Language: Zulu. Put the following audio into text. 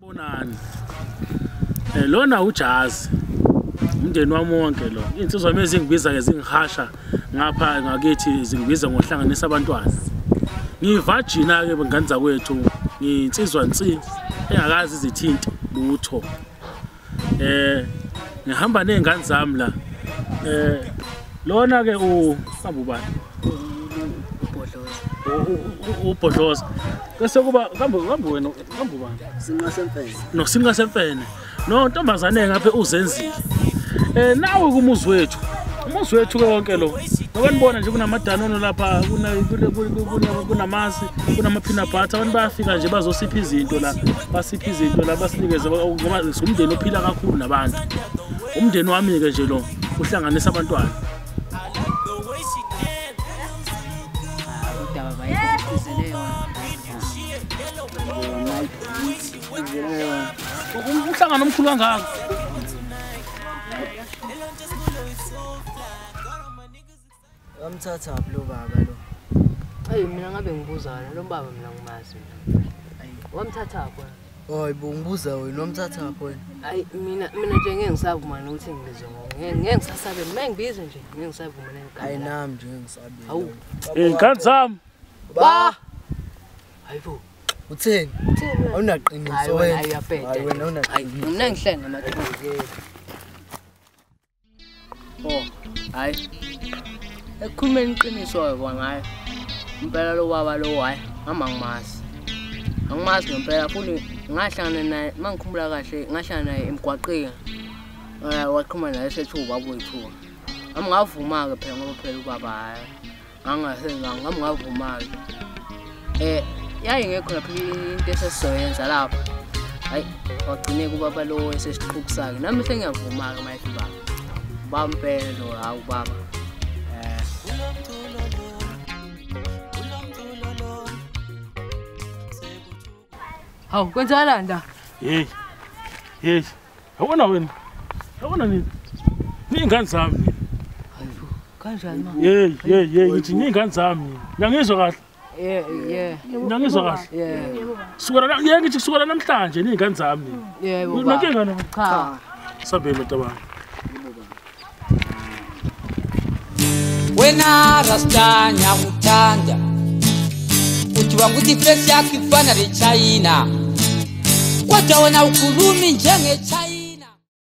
Bonani. Lona uJazz. Umndeni wami wonke lo. Insizwa mezi ngibiza ke zingihasha ngapha ngakithi zingibiza ngohlanganisa abantwana. Ngivagina ke benganza kwethu nginsizwa nsi engakazi izithinti lutho. Ngihamba nezingane zami la. Lona ke ubani? Ubhodloza. Bese kuba kambe wena ubani? Singasemfene. No singasemfene. No ntombazane ngapha uzenzile. Nawe kumuzi wethu. Umuzi wethu ke wonke lo. Ngoba nibona nje kunamadanono lapha kunamasi, kunamaphina butter. Abantu bayafika nje bazosipha izinto la. Basipha izinto la basinikeze ngoba umndeni ophila kakhulu nabantu. Umndeni wami ke nje lo uhlanganisa abantwana. Umhlangano omkhulu kangaka. Wamthatha lo baba lo. Hayi mina ngabe ngibuzana lo baba mina ngimazi. Hayi wamthatha pho. Hayi bo ngibuza wena wamthatha pho wena. Hayi mina nje ngeke ngisavuma ukuthi ngibizwe ngeke ngisasabe mina ngibize nje ngeke ngisavuma nenkani. Hayi nami nje ngisabe. Hawu. Ingane zami. Ba. Hayibo. Utheni? Awunaqiniso wena. Hayi wena unaqiniso. Mina ngihlala namathuba. Oh, hayi. Ekhulumeni iqiniso kwangayo. Impela lo baba lo hayi ngama ngimazi. Angimazi ngempela futhi ngahlangana naye mangikhumbula kahle ngahlangana naye emgwaqeni. Waqhuma naye sethu ubaba wethu. Ngavuma ke phela ngoba phela ubaba hayi. Ngavuma ke. Yayi ngekho lapha into esesizoyenza lapha. Hayi wagcine kubaba lo esesixhukusaka. Nami sengiyavuma ke mayithi baba. Bampela lo hawu baba. Hawu kwenzala nda? Hey. Yabona wena. Yabona nini? Ningane zami. Hayibo. Kanjani ma? Hey, ngithi ningane zami. Ngiyangizwa kahle. Yeah. Ngiyangizwa kahle. Yeah. Sukela ngithi kusukela namhlanje ningane zami. Yebo. Unenkinga no? Cha. Sabe matabana. Wena rasta nyakuthanda uthi wanguthi face yakho ifana leChina kodwa wena ukhulumi njenge China.